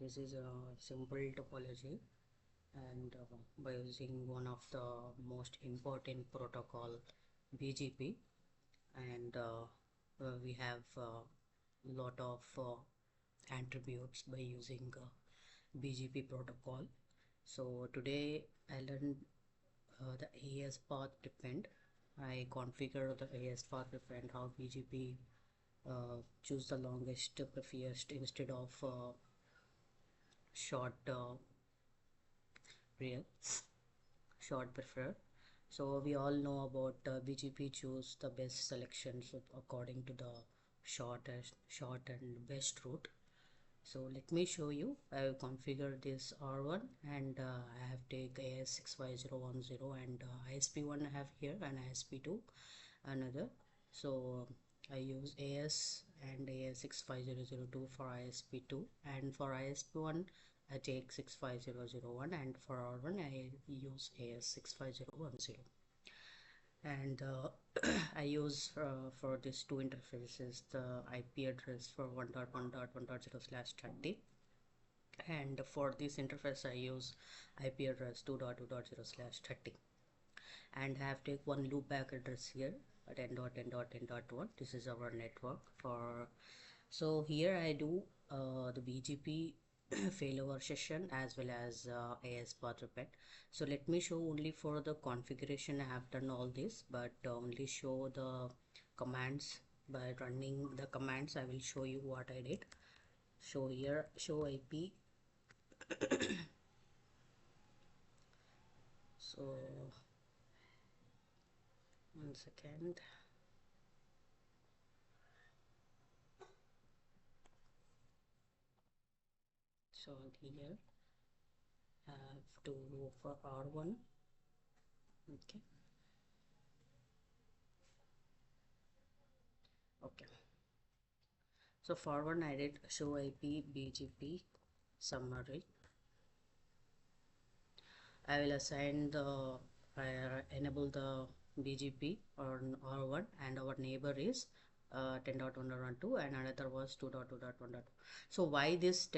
This is a simple topology, and by using one of the most important protocol, BGP, and we have a lot of attributes by using BGP protocol. So today I learned the AS path prepend. I configure the AS path prepend, how BGP choose the longest preferred instead of short real short preferred. So we all know about BGP choose the best selections according to the short and best route. So let me show you. I will configure this R1, and I have take AS65010 and ISP1 I have here, and ISP2 another. So I use AS and AS65002 for ISP2, and for ISP1 I take 65001, and for R1 I use AS65010. And I use for these two interfaces the IP address for 1.1.1.0/30, and for this interface I use IP address 2.2.0/30, and I have take one loopback address here at 10.10.10.1. This is our network for. So here I do the BGP failover session as well as AS path repeat. So let me show only for the configuration. I have done all this, but only show the commands. By running the commands I will show you what I did. So here show IP. So 1 second. So here I have to go for R1. Okay. So for one I did show IP BGP summary. I will assign the enable the BGP on R1, and our neighbor is 10.1.1.2 and another was 2.2.1.2. So why this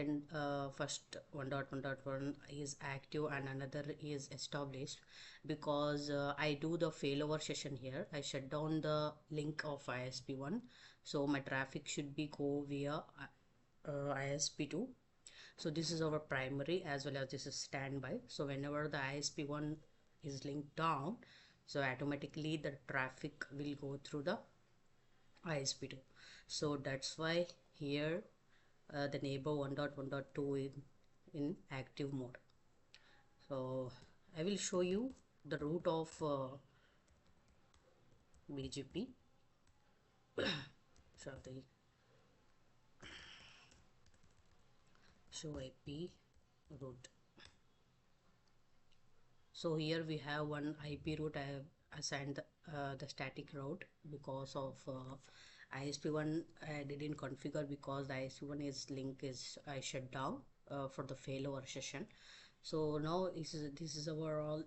first 1.1.1 is active and another is established? Because I do the failover session here. I shut down the link of ISP1, so my traffic should be go via ISP2. So this is our primary as well as this is standby. So whenever the ISP1 is linked down, so automatically the traffic will go through the ISP2. So that's why here the neighbor 1.1.2 in active mode. So I will show you the route of BGP. Sorry. Show IP route. So here we have one IP route. I have assigned the static route because of ISP1 I didn't configure, because the ISP1 is link is I shut down for the failover session. So now this is our all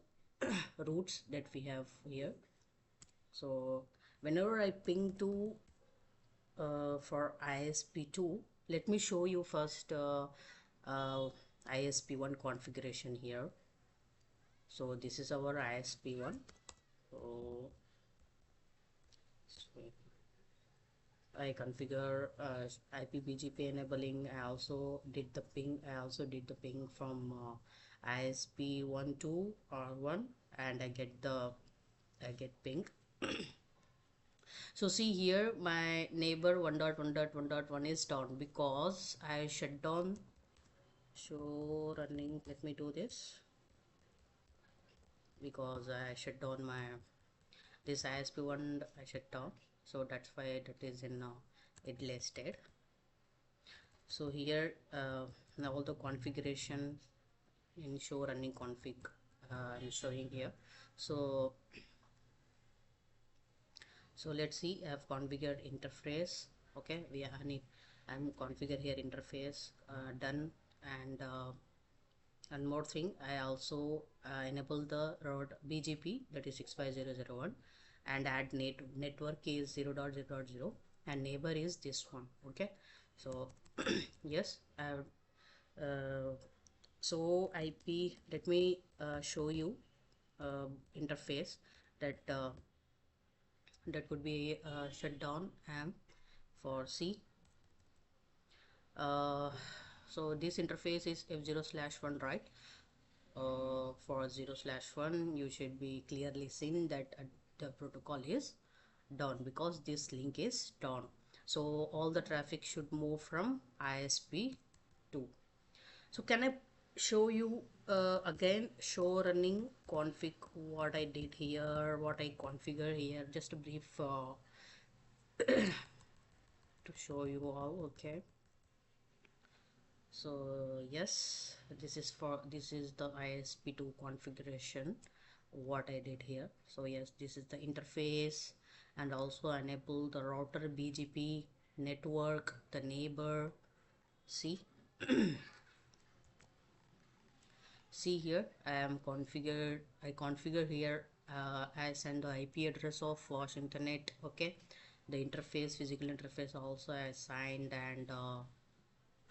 routes that we have here. So whenever I ping to for ISP2, let me show you first ISP1 configuration here. So this is our ISP1. So I configure IPBGP enabling. I also did the ping. From ISP1 to R1, and I get ping. So see here my neighbor 1.1.1.1 is down because I shut down. So running, let me do this, because I shut down my this ISP1 I shut down, so that's why that is in it listed. So here now all the configuration in show running config I'm showing here. So let's see. I have configured interface. Okay, I'm configured here interface done, and one more thing, I also enable the route BGP, that is 65001, and add network is 0.0.0 and neighbor is this one. Okay, so yes, I have uh, so IP, let me show you interface that that could be shut down am for C. uh, so this interface is f0/1, right? For 0/1 you should be clearly seen that the protocol is down because this link is down, so all the traffic should move from ISP 2. So can I show you again show running config what I did here, what I configure here, just a brief to show you all. Okay, so yes, this is the ISP2 configuration what I did here. So yes, this is the interface, and also enable the router BGP network, the neighbor. See, see here I configure here I send the IP address of Washington. Okay, the interface, physical interface also I assigned,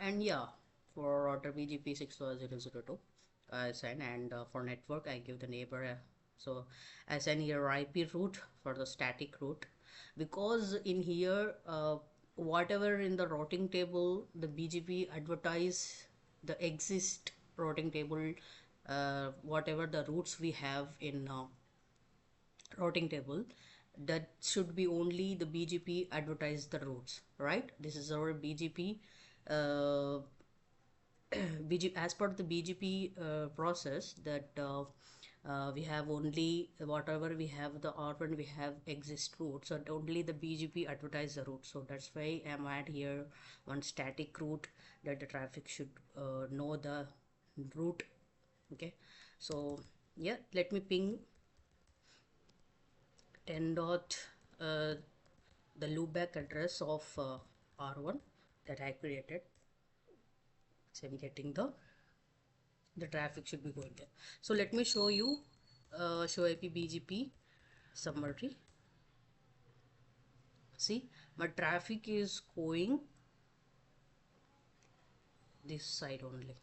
and yeah, for router BGP 62002 I assign, and for network I give the neighbor so I assign here IP route for the static route, because in here whatever in the routing table the BGP advertise the exist routing table, whatever the routes we have in routing table, that should be only the BGP advertise the routes, right? This is our BGP uh, BGP, as per the BGP process, that we have only whatever we have the R1 we have exist route, so only the BGP advertise the route. So that's why I'm at here one static route that the traffic should know the route. Okay, so yeah, let me ping 10 dot the loopback address of R1 that I created. So I'm getting the traffic should be going there. So let me show you show IP BGP summary. See, my traffic is going this side only.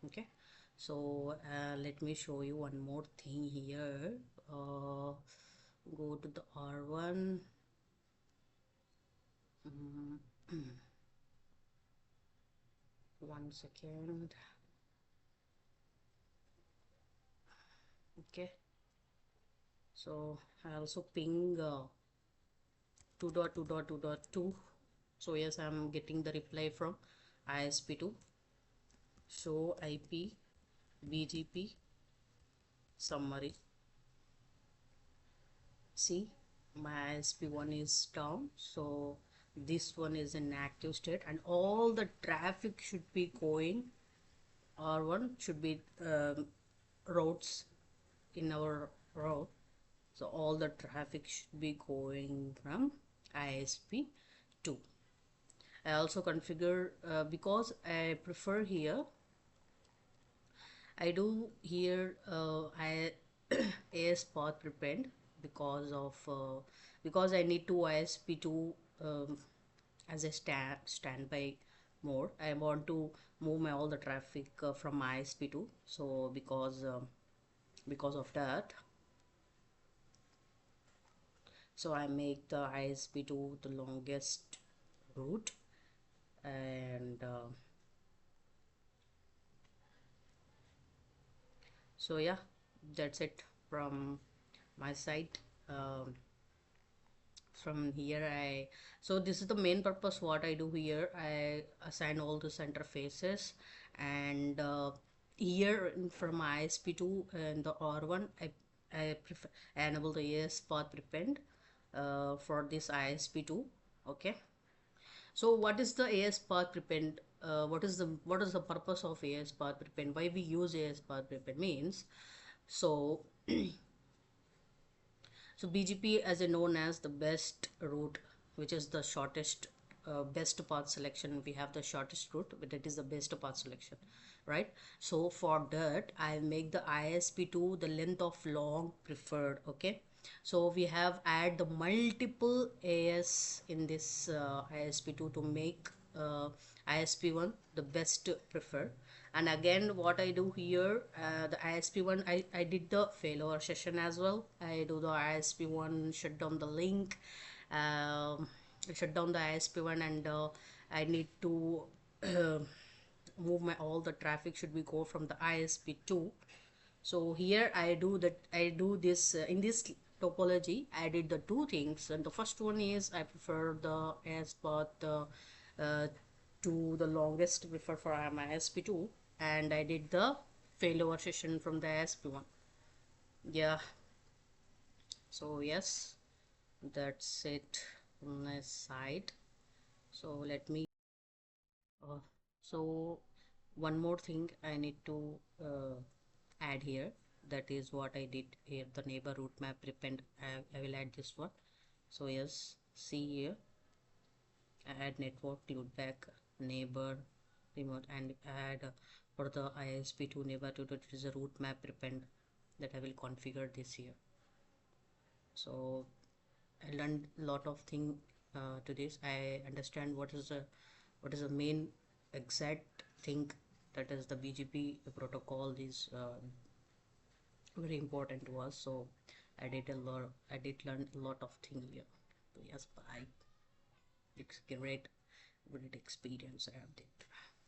Okay, so let me show you one more thing here. Go to the R1. Mm, 1 second. Okay, so I also ping 2.2.2.2. So yes, I'm getting the reply from ISP2. Show IP BGP summary. See, my ISP1 is down, so this one is in active state, and all the traffic should be going R1 should be routes in our route, so all the traffic should be going from ISP2. I also configure because I prefer here I do here I AS path prepend because I need to ISP2 as a standby mode. I want to move my all the traffic from ISP2. So because of that, so I make the ISP2 the longest route, and so yeah, that's it from my side. um, from here so this is the main purpose what I do here. I assign all the interfaces, and here from ISP2 and the R1 I prefer I enable the AS path prepend for this ISP2. Okay, so what is the AS path prepend? What is the purpose of AS path prepend? Why we use AS path prepend means, so so BGP as a known as the best route, which is the shortest, best path selection. We have the shortest route, but that is the best path selection, right? So for that, I make the ISP2 the length of long preferred. Okay, so we have add the multiple AS in this ISP2 to make ISP1 the best prefer. And again, what I do here, the ISP1, I did the failover session as well. I do the ISP1, shut down the link, um, shut down the ISP1, and I need to move my all the traffic should be go from the ISP2. So here I do this in this topology. I did the two things, and the first one is I prefer the as path uh, to the longest prefer for my ISP2, and I did the failover session from the ISP1. Yeah, so yes, that's it on this side. So let me uh, so one more thing I need to add here, that is what I did here, the neighbor route map prepend. I will add this one. So yes, see here, add network loopback neighbor remote, and add for the ISP2 neighbor to that is a route map prepend that I will configure this here. So I learned a lot of thing to this. I understand what is the main exact thing, that is the BGP protocol is very important to us. So I did learn a lot of things here. So yes, bye. It's great experience I have did.